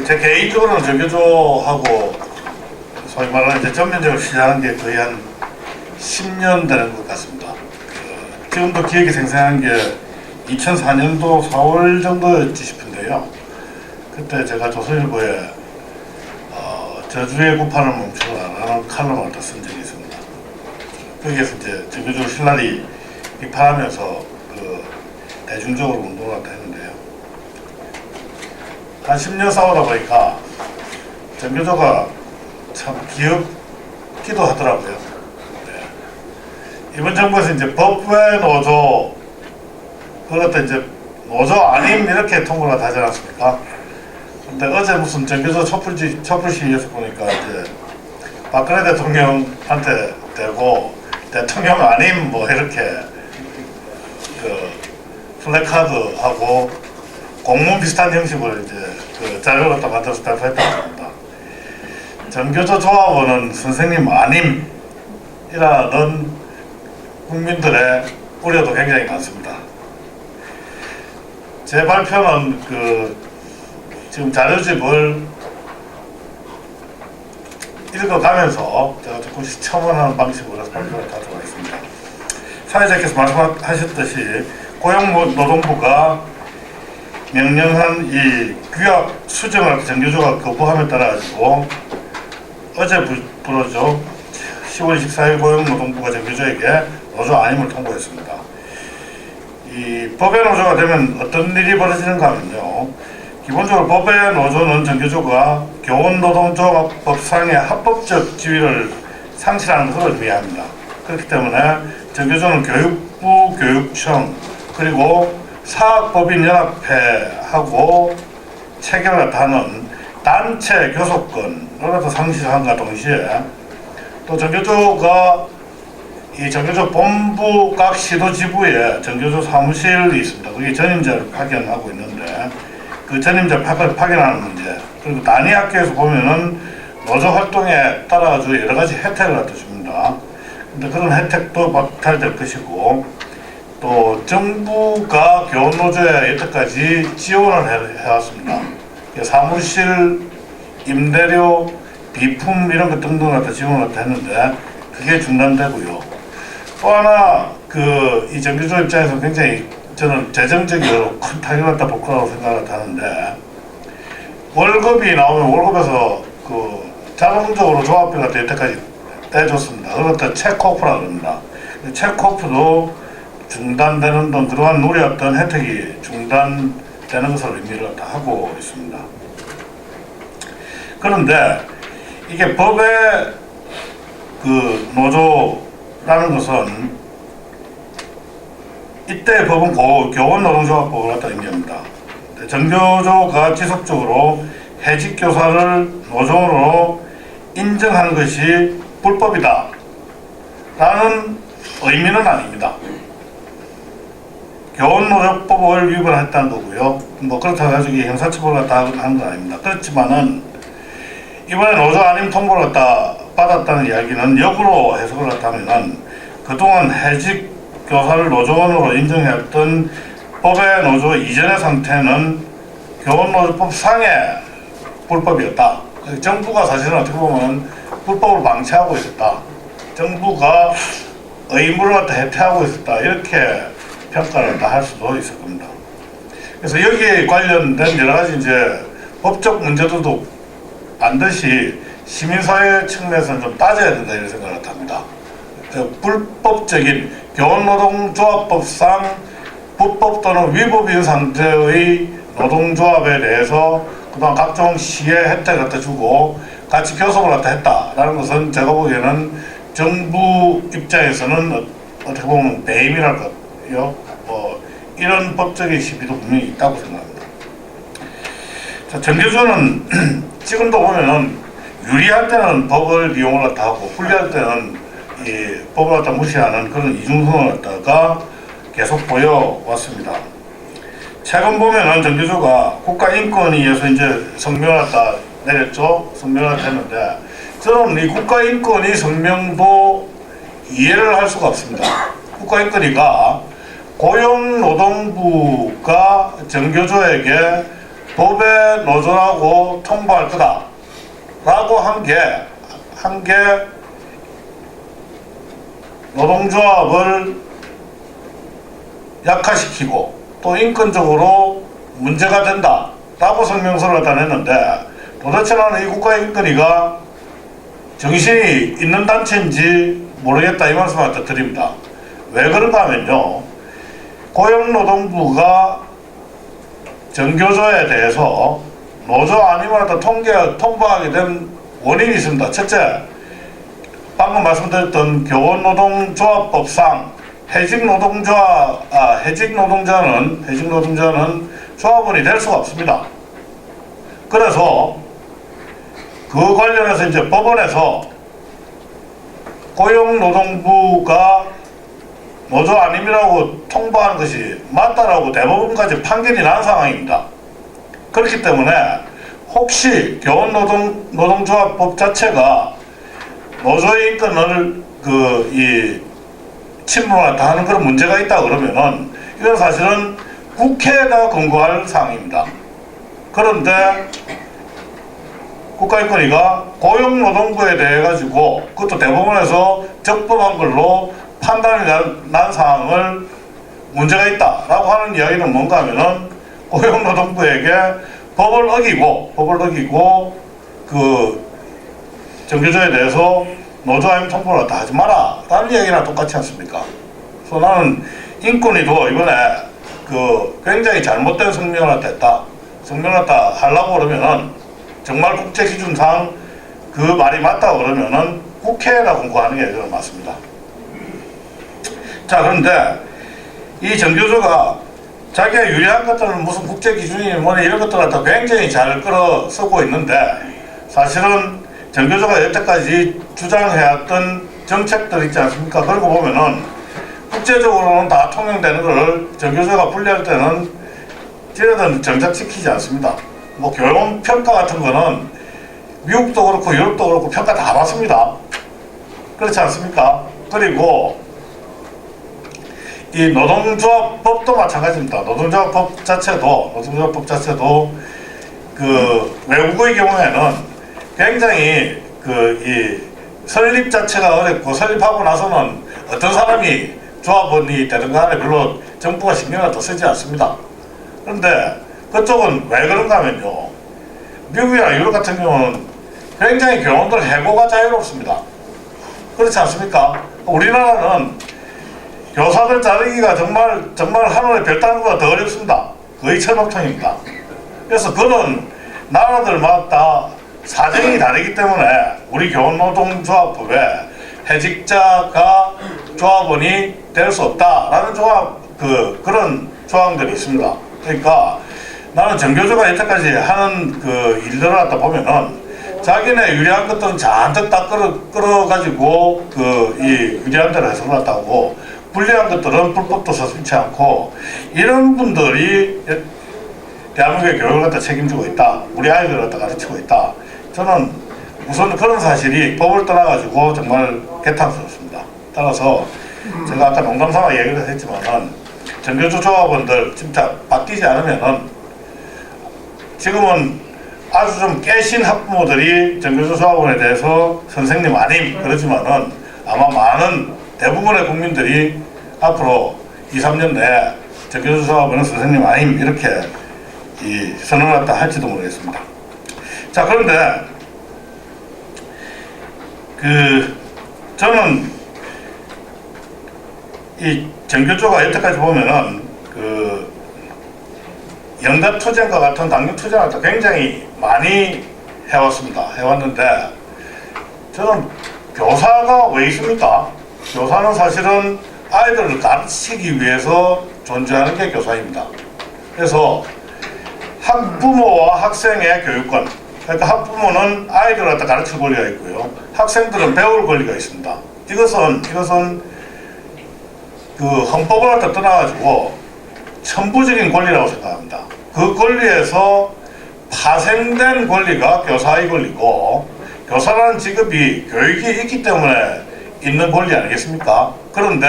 제 개인적으로는 정교조하고 소위 말하는 이제 전면적으로 시작한 게 거의 한 10년 되는 것 같습니다. 지금도 기억이 생생한 게 2004년도 4월 정도였지 싶은데요. 그때 제가 조선일보에 저주의 구판을 멈추라라는 칼럼을 또 쓴 적이 있습니다. 거기에서 이제 정교조 신랄히 비판하면서 대중적으로 운동을 했는데요. 한 10년 싸우다 보니까 정교조가 참 귀엽기도 하더라고요. 네. 이번 정부에서 이제 법외 노조, 그것도 이제 노조 아님 이렇게 통보를 하지 않았습니까? 근데 어제 무슨 정교조 촛불 시위에서 보니까 이제 박근혜 대통령한테 대고 대통령 아님 뭐 이렇게 플래카드하고 공문 비슷한 형식으로 이제 자료를 갖다 만들어서 발표했다고 합니다. 정교조 조합원은 선생님 아님이라는 국민들의 우려도 굉장히 많습니다. 제 발표는 지금 자료집을 읽어가면서 제가 조금씩 첨언하는 방식으로 발표를 하도록 하겠습니다. 사회자께서 말씀하셨듯이 고용노동부가 명령한 이 규약 수정을 정교조가 거부함에 따라 가지고 어제 불어죠. 10월 24일 고용노동부가 정교조에게 노조 아님을 통보했습니다. 이 법외 노조가 되면 어떤 일이 벌어지는가 하면요. 기본적으로 법외 노조는 정교조가 교원노동조합법상의 합법적 지위를 상실하는 것을 의미합니다. 그렇기 때문에 정교조는 교육부, 교육청, 그리고 사학법인연합회하고 체결을 하는 단체 교섭권을 상실함과 동시에 또 정교조가 이 정교조 본부 각 시도 지부에 정교조 사무실이 있습니다. 거기 전임자를 파견하고 있는데 그 전임자 파견하는 문제, 그리고 단위 학교에서 보면은 노조 활동에 따라서 여러 가지 혜택을 갖다 줍니다. 근데 그런 혜택도 박탈될 것이고, 또 정부가 교원노조에 여태까지 지원을 해왔습니다. 사무실, 임대료, 비품 이런 것 등등을 갖다 지원을 했는데 그게 중단되고요. 또 하나 이 정교조 입장에서 굉장히 저는 재정적으로 큰 타격을 갖다 볼 거라고 생각을 하는데, 월급이 나오면 월급에서 자동적으로 조합비가 여태까지 떼줬습니다. 그것도 체크오프라 그럽니다. 체크오프도 중단되는 등 그동안 누려왔던 혜택이 중단되는 것을 의미를 하고 있습니다. 그런데 이게 법의 노조라는 것은 이때 법은 교원노동조합법을 갖다 의미합니다. 정교조가 지속적으로 해직교사를 노조로 인정하는 것이 불법이다 라는 의미는 아닙니다. 교원노조법을 위반했다는 거고요. 뭐 그렇다고 해가지고 형사처벌을 갖다 한 건 아닙니다. 그렇지만은 이번에 노조 아님 통보를 갖다 받았다는 이야기는 역으로 해석을 갖다 하면은 그동안 해직 교사를 노조원으로 인정했던 법의 노조 이전의 상태는 교원노조법 상의 불법이었다. 정부가 사실은 어떻게 보면 불법으로 방치하고 있었다. 정부가 의무를 갖다 해태하고 있었다. 이렇게 평가를 다 할 수도 있을 겁니다. 그래서 여기에 관련된 여러 가지 이제 법적 문제들도 반드시 시민사회 측면에서는 좀 따져야 된다 이런 생각을 합니다. 불법적인 교원노동조합법상 불법 또는 위법인 상태의 노동조합에 대해서 그동안 각종 시의 혜택을 갖다 주고 같이 교섭을 갖다 했다라는 것은 제가 보기에는 정부 입장에서는 어떻게 보면 배임이랄까요? 뭐 이런 법적인 시비도 분명히 있다고 생각합니다. 자, 정교조는 지금도 보면은 유리할 때는 법을 이용을 갖다 하고 불리할 때는 이 법을 갖다 무시하는 그런 이중성을 갖다가 계속 보여왔습니다. 최근 보면은 정교조가 국가인권위에서 이제 성명을 갖다 내렸죠. 성명을 했는데 저는 이 국가인권위 성명도 이해를 할 수가 없습니다. 국가인권위가 고용노동부가 정교조에게 법에 노조라고 통보할 거다 라고 한 게 노동조합을 약화시키고 또 인권적으로 문제가 된다 라고 성명서를 갖다 냈는데, 도대체 나는 이 국가인권위가 정신이 있는 단체인지 모르겠다 이 말씀을 갖다 드립니다. 왜 그런가 하면요, 고용노동부가 정교조에 대해서 노조 아니면 통보하게 된 원인이 있습니다. 첫째, 방금 말씀드렸던 교원노동조합법상 해직 노동자는 조합원이 될 수가 없습니다. 그래서 그 관련해서 이제 법원에서 고용노동부가 노조 아님이라고 통보하는 것이 맞다라고 대법원까지 판결이 난 상황입니다. 그렇기 때문에 혹시 교원노동조합법 자체가 노조의 인권을 침범하다 하는 그런 문제가 있다 그러면은 이건 사실은 국회가 권고할 사항입니다. 그런데 국가인권위가 고용노동부에 대해 가지고 그것도 대법원에서 적법한 걸로 판단이 난 사항을 문제가 있다라고 하는 이야기는 뭔가 하면은 고용노동부에게 법을 어기고 그 정교조에 대해서 노조 아니면 통보를 다 하지 마라 라는 이야기랑 똑같지 않습니까? 그래서 나는 인권위도 이번에 굉장히 잘못된 성명을 했다. 성명을 하려고 그러면은 정말 국제 기준상 그 말이 맞다고 그러면은 국회에다 공고하는 게 저는 맞습니다. 자, 그런데 이 정교조가 자기가 유리한 것들은 무슨 국제 기준이 뭐냐 이런 것들을 다 굉장히 잘 끌어쓰고 있는데, 사실은 정교조가 여태까지 주장해왔던 정책들 있지 않습니까? 그러고 보면은 국제적으로는 다 통용되는 걸 정교조가 분리할 때는 지네들은 정작 지키지 않습니다. 뭐 교원 평가 같은 거는 미국도 그렇고 유럽도 그렇고 평가 다 받습니다. 그렇지 않습니까? 그리고 이 노동조합법도 마찬가지입니다. 노동조합법 자체도 그 외국의 경우에는 굉장히 이 설립 자체가 어렵고, 설립하고 나서는 어떤 사람이 조합원이 되는 간에 별로 정부가 신경을 더 쓰지 않습니다. 그런데 그쪽은 왜 그런가 하면요, 미국이나 유럽 같은 경우는 굉장히 교원들 해고가 자유롭습니다. 그렇지 않습니까? 우리나라는 교사들 자르기가 정말 하늘의 별 따는 것보다 더 어렵습니다. 거의 천억통입니다. 그래서 그런 나라들마다 사정이 다르기 때문에 우리 교원노동조합법에 해직자가 조합원이 될 수 없다라는 그런 조항들이 있습니다. 그러니까 나는 정교조가 여태까지 하는 일들을 갖다 보면은 자기네 유리한 것들은 잔뜩 다 끌어가지고 이 유리한 대로 해석을 했다고, 불리한 것들은 불법도 서슴지 않고, 이런 분들이 대한민국의 교육을 갖다 책임지고 있다, 우리 아이들을 갖다 가르치고 있다. 저는 우선 그런 사실이 법을 떠나가지고 정말 개탄스럽습니다. 따라서 제가 아까 농담삼아 얘기를 했지만은 정교조 조합원들 진짜 바뀌지 않으면은, 지금은 아주 좀 깨신 학부모들이 정교조 조합원에 대해서 선생님 아님 그러지만은 아마 많은 대부분의 국민들이 앞으로 2, 3년 내에 정교조 조합원은 선생님 아님 이렇게 선언을 갖다 할지도 모르겠습니다. 자, 그런데 저는 이 정교조가 여태까지 보면은 연가투쟁과 같은 당뇨투쟁을 굉장히 많이 해왔는데, 저는 교사가 왜 있습니까? 교사는 사실은 아이들을 가르치기 위해서 존재하는 게 교사입니다. 그래서 학부모와 학생의 교육권, 그러니까 학부모는 아이들을 갖다 가르칠 권리가 있고요, 학생들은 배울 권리가 있습니다. 이것은 헌법을 갖다 떠나가지고 천부적인 권리라고 생각합니다. 그 권리에서 파생된 권리가 교사의 권리고, 교사라는 직업이 교육이 있기 때문에 있는 권리 아니겠습니까? 그런데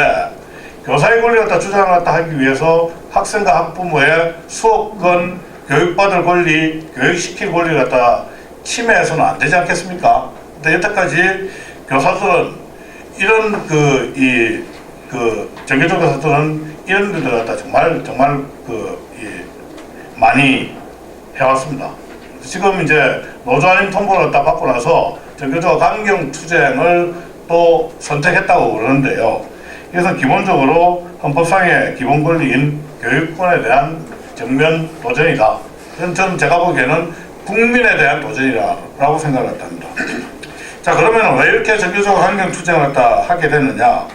교사의 권리를 갖다 주장을 갖다 하기 위해서 학생과 학부모의 수업권 교육받을 권리, 교육시킬 권리를 갖다 침해해서는 안 되지 않겠습니까? 근데 여태까지 교사들은 이런 정규조 교사들은 이런 일들 갖다 정말 많이 해왔습니다. 지금 이제 노조안임 통보를 갖다 받고 나서 정규조 강경 투쟁을 또 선택했다고 그러는데요. 그래서 기본적으로 헌법상의 기본 권리인 교육권에 대한 정면 도전이다. 저는 제가 보기에는 국민에 대한 도전이라고 생각을 합니다. 자, 그러면 왜 이렇게 정규조 강경 투쟁을 갖다 하게 됐느냐?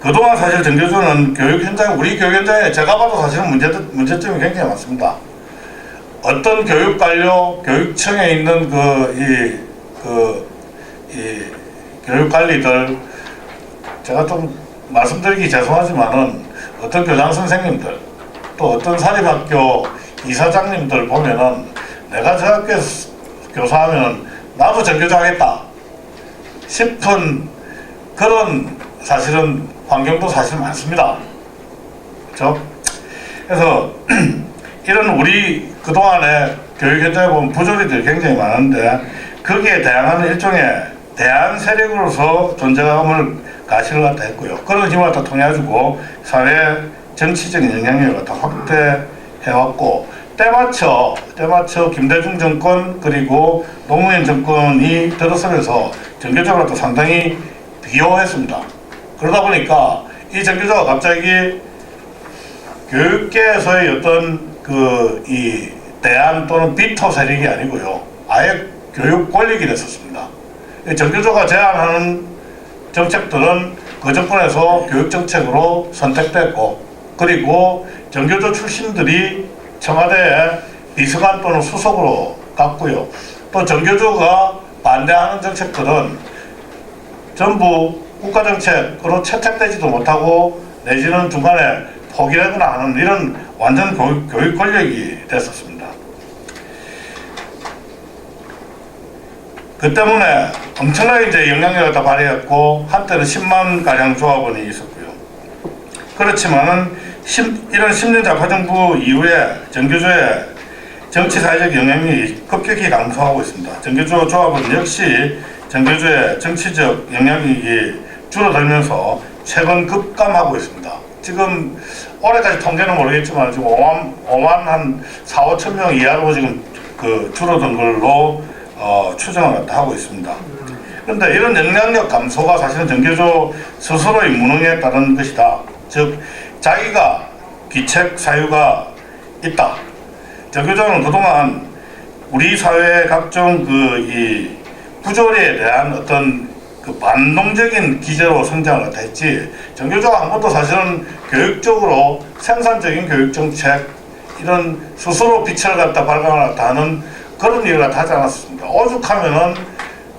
그동안 사실 정규조는 우리 교육 현장에 제가 봐도 사실은 문제점이 굉장히 많습니다. 어떤 교육관료, 교육청에 있는 교육관리들, 제가 좀 말씀드리기 죄송하지만은 어떤 교장 선생님들, 또 어떤 사립학교 이사장님들 보면은 내가 저 학교에서 교사하면 나도 정규조 하겠다 싶은 그런 사실은 환경도 사실 많습니다. 그렇죠? 그래서 이런 우리 그동안에 교육 현장에 보면 부조리들이 굉장히 많은데 거기에 대항하는 일종의 대안 세력으로서 존재감을 가시를 갖다 했고요. 그런 힘을 갖다 통해가지고 사회 정치적인 영향력을 갖다 확대해왔고 때맞춰 김대중 정권 그리고 노무현 정권이 들어서면서 정규조가 또 상당히 비호했습니다. 그러다 보니까 이 정규조가 갑자기 교육계에서의 어떤 이 대안 또는 비토 세력이 아니고요. 아예 교육 권력이 됐었습니다. 정규조가 제안하는 정책들은 그 정권에서 교육정책으로 선택됐고 그리고 정규조 출신들이 청와대에 비서관 또는 수석으로 갔고요. 또 정규조가 반대하는 정책들은 전부 국가정책으로 채택되지도 못하고 내지는 중간에 포기하거나 하는 이런 완전 교육 권력이 됐었습니다. 그 때문에 엄청나게 이제 영향력을 다 발휘했고 한때는 10만 가량 조합원이 있었고요. 그렇지만은 이런 10년 좌파정부 이후에 정규조의 정치사회적 영향력이 급격히 감소하고 있습니다. 정규조 조합은 역시 정규조의 정치적 영향력이 줄어들면서 최근 급감하고 있습니다. 지금 올해까지 통계는 모르겠지만 지금 5만 한 4, 5천 명 이하로 지금 줄어든 걸로 추정을 하고 있습니다. 그런데 이런 영향력 감소가 사실은 정규조 스스로의 무능에 따른 것이다. 즉 자기가 기책 사유가 있다. 정규조는 그동안 우리 사회의 각종 이 부조리에 대한 어떤 반동적인 기제로 성장을 했지 정규조가 한 번도 사실은 교육적으로 생산적인 교육정책 이런 스스로 빛을 갖다 발광을 하는 그런 일을 하지 않았습니다. 오죽하면은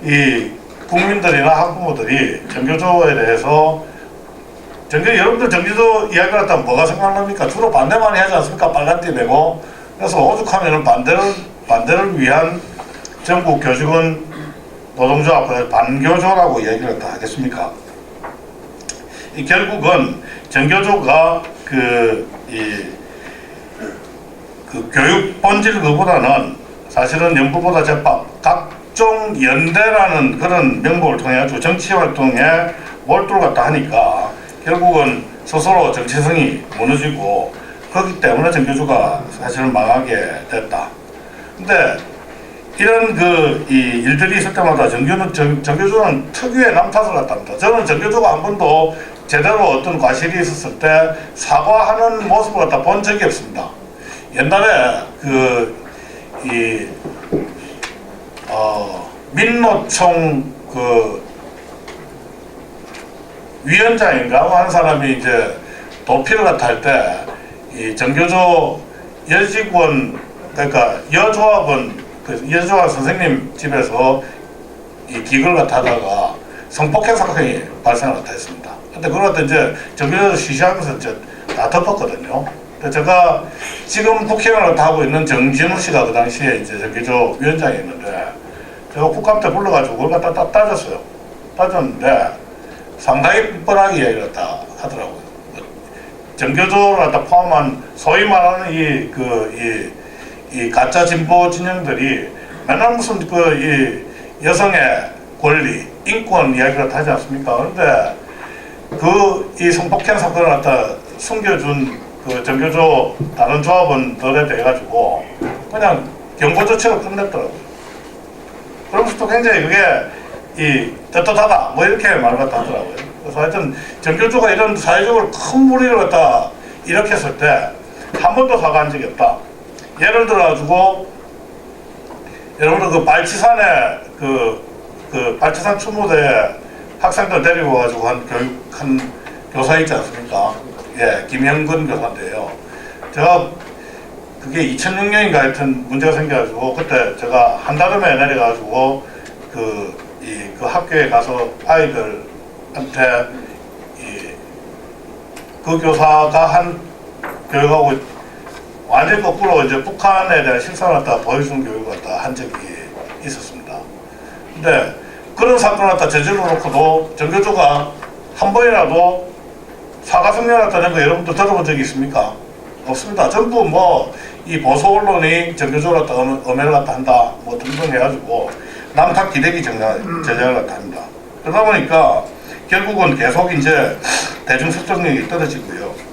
이 국민들이나 학부모들이 정규조에 대해서 여러분들 정규조 이야기를 했다면 뭐가 생각납니까? 주로 반대 많이 하지 않습니까? 빨간띠 내고. 그래서 오죽하면은 반대를 위한 전국 교직원 노동조합을 반교조라고 얘기를 다 하겠습니까? 결국은 정교조가 교육 본질 그보다는 사실은 연구보다 제법 각종 연대라는 그런 명목을 통해 가지고 정치 활동에 몰두를 갖다 하니까 결국은 스스로 정체성이 무너지고 그렇기 때문에 정교조가 사실은 망하게 됐다. 근데 이런 이 일들이 있을 때마다 정교조는 특유의 남탓을 갖답니다. 저는 정교조가 한 번도 제대로 어떤 과실이 있었을 때 사과하는 모습을 갖다 본 적이 없습니다. 옛날에 민노총 위원장인가 하는 사람이 이제 도피를 갖다 할 때 이 정교조 여직원 그러니까 여조합원 선생님 집에서 이 기글 갖다 하다가 성폭행 사건이 발생을 했습니다. 근데 그걸 갖다 이제 정교조 쉬쉬하면서 이제 다 덮었거든요. 제가 지금 국회의원을 갖다 하고 있는 정진우 씨가 그 당시에 이제 정교조 위원장이었는데 제가 국감 때 불러가지고 그걸 갖다 따졌어요. 따졌는데 상당히 뻔뻔하게 이야기를 갖다 하더라고요. 정교조를 갖다 포함한 소위 말하는 이 가짜 진보 진영들이 맨날 무슨 이 여성의 권리, 인권 이야기를 하지 않습니까? 그런데 이 성폭행 사건을 갖다 숨겨준 그 정교조 다른 조합원들에 대해 가지고 그냥 경고 조치로 끝냈더라고요. 그러면서 또 굉장히 그게 떳떳하다 뭐 이렇게 말을 갖다 하더라고요. 그래서 하여튼 정교조가 이런 사회적으로 큰 무리를 갖다 일으켰을 때 한 번도 사과한 적이 없다. 예를 들어 가지고 여러분들 그 발치산에 그 발치산 추모대에 학생들 데리고 가지고 한 교사 있지 않습니까? 예, 김영근 교사인데요. 제가 그게 2006년인가 하여튼 문제가 생겨가지고 그때 제가 한다름에 내려가지고 그 학교에 가서 아이들한테 그 교사가 한 교육하고 완전히 거꾸로 이제 북한에 대한 실상을 갖다 보여주는 교육을 갖다 한 적이 있었습니다. 근데 그런 사건을 갖다 저질러 놓고도 정교조가 한 번이라도 사과 성명을 갖다 낸 거 여러분들 들어본 적이 있습니까? 없습니다. 전부 이 보수 언론이 정교조를 갖다 엄해를 갖다 한다 뭐 등등 해가지고 남탓 기대기 제작을 갖다 합니다. 그러다 보니까 결국은 계속 이제 대중 설득력이 떨어지고요.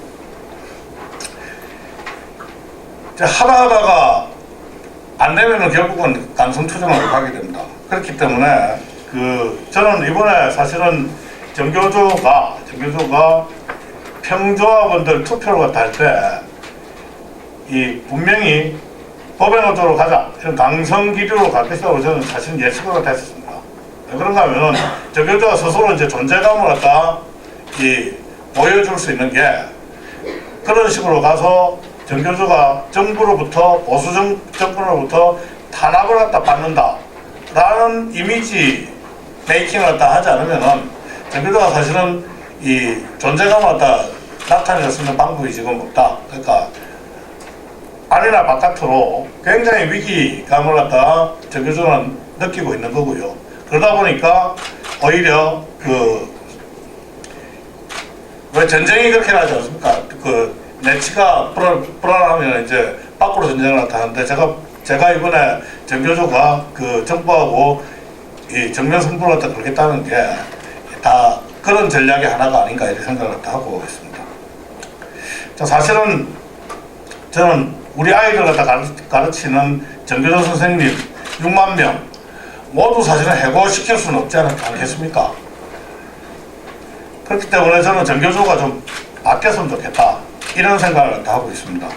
이제 하다가 안 되면은 결국은 강성투쟁으로 가게 됩니다. 그렇기 때문에 저는 이번에 사실은 정교조가 평조합원들 투표를 갖다 할 때 분명히 법의 노조로 가자 이런 강성 기류로 갈 것이라고 저는 사실 예측을 갖다 했었습니다. 왜 그런가 하면은 정교조가 스스로 이제 존재감을 갖다 보여줄 수 있는 게 그런 식으로 가서 정교조가 정부로부터 보수 정부로부터 탄압을 갖다 받는다 라는 이미지 메이킹을 갖다 하지 않으면은 정교조가 사실은 존재감을 갖다 나타낼 수 있는 방법이 지금 없다. 그러니까 안이나 바깥으로 굉장히 위기감을 갖다 정교조는 느끼고 있는 거고요. 그러다 보니까 오히려 왜 전쟁이 그렇게 나지 않습니까? 내치가 불안하면 이제 밖으로 전쟁을 나타나는데 제가 이번에 정교조가 정부하고 정면 승부를 갖다 걸겠다는 게 다 그런 전략의 하나가 아닌가 이렇게 생각을 하고 있습니다. 자, 사실은 저는 우리 아이들 갖다 가르치는 정교조 선생님 6만 명 모두 사실은 해고시킬 수는 없지 않겠습니까? 그렇기 때문에 저는 정교조가 좀 바뀌었으면 좋겠다 이런 생각을 하고 있습니다.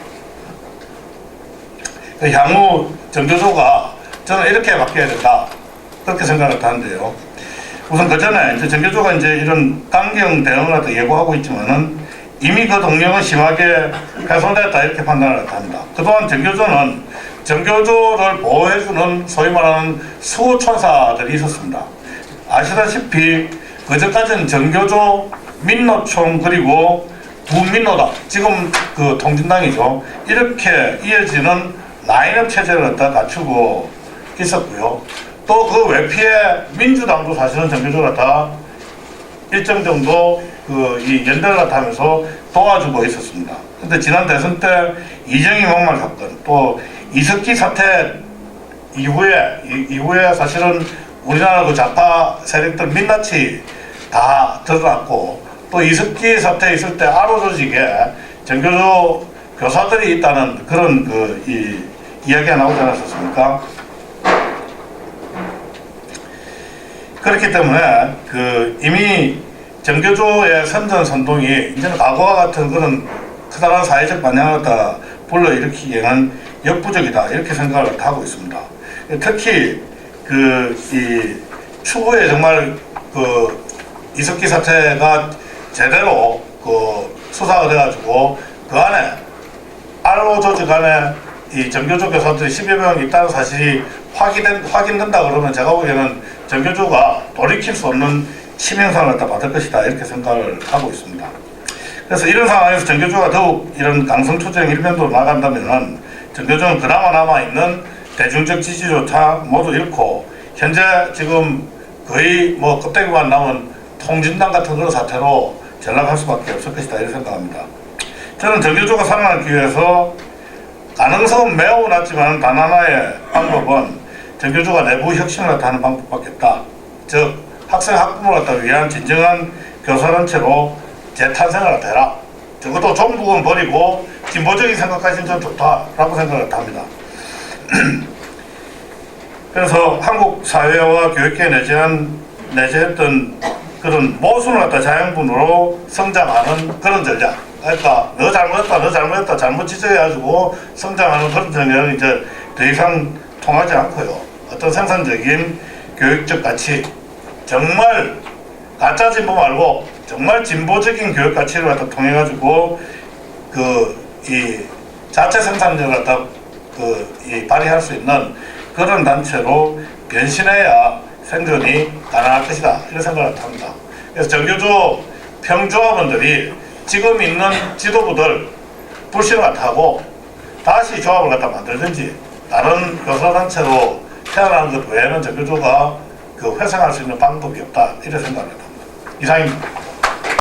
향후 정교조가 저는 이렇게 바뀌어야 된다 그렇게 생각을 하는데요. 우선 그 전에 이제 정교조가 이제 이런 강경 대응을 또 예고하고 있지만은 이미 그 동력은 심하게 훼손됐다 이렇게 판단을 합니다. 그동안 정교조는 정교조를 보호해주는 소위 말하는 수호천사들이 있었습니다. 아시다시피 그전까지는 정교조, 민노총 그리고 부민노당 지금 통진당이죠. 이렇게 이어지는 라인업 체제를 갖다 갖추고 있었고요. 또 그 외피에 민주당도 사실은 정교조가 다 일정 정도 이 연대를 갖다 하면서 도와주고 있었습니다. 근데 지난 대선 때 이정희 막말 사건 또 이석기 사태 이후에 사실은 우리나라 그 좌파 세력들 민낯이 다 드러났고 또 이석기 사태 있을 때 아로 조직에 정교조 교사들이 있다는 그런 이야기가 나오지 않았었습니까? 그렇기 때문에 이미 정교조의 선전선동이 이제는 과거와 같은 그런 커다란 사회적 반향을 갖다 불러일으키기에는 역부족이다 이렇게 생각을 하고 있습니다. 특히 이 추후에 정말 이석기 사태가 제대로 수사가 돼가지고 그 안에 알로 조직 안에 이 정교조 교사들이 10여 명 있다는 사실이 확인된다 그러면 제가 보기에는 정교조가 돌이킬 수 없는 치명상을 갖다 받을 것이다 이렇게 생각을 하고 있습니다. 그래서 이런 상황에서 정교조가 더욱 이런 강성투쟁 일면도로 나간다면 정교조는 그나마 남아있는 대중적 지지조차 모두 잃고 현재 지금 거의 껍데기만 남은 통진당 같은 그런 사태로 전락할 수밖에 없을 것이다 이렇게 생각합니다. 저는 정교조가 살아남기 위해서 가능성은 매우 낮지만 단 하나의 방법은 정교조가 내부 혁신을 갖다 하는 방법밖에 없다. 즉 학생 학부모를 갖다 위한 진정한 교사단체로 재탄생을 갖다 해라. 적어도 종북은 버리고 진보적인 생각까지는 좀 좋다라고 생각을 합니다. 그래서 한국 사회와 교육계에 내재했던 그런 모순을 갖다 자양분으로 성장하는 그런 전략. 그러니까 너 잘못했다 잘못 지적해가지고 성장하는 그런 전략은 이제 더 이상 통하지 않고요. 어떤 생산적인 교육적 가치, 정말 가짜 진보 말고 정말 진보적인 교육 가치를 갖다 통해가지고 이 자체 생산력을 갖다 발휘할 수 있는 그런 단체로 변신해야 생존이 가능할 것이다. 이런 생각을 합니다. 그래서 정교조 평조합원들이 지금 있는 지도부들 불신을 갖다 하고 다시 조합을 갖다 만들든지 다른 교사단체로 태어나는 것 외에는 정교조가 회생할 수 있는 방법이 없다. 이런 생각을 합니다. 이상입니다.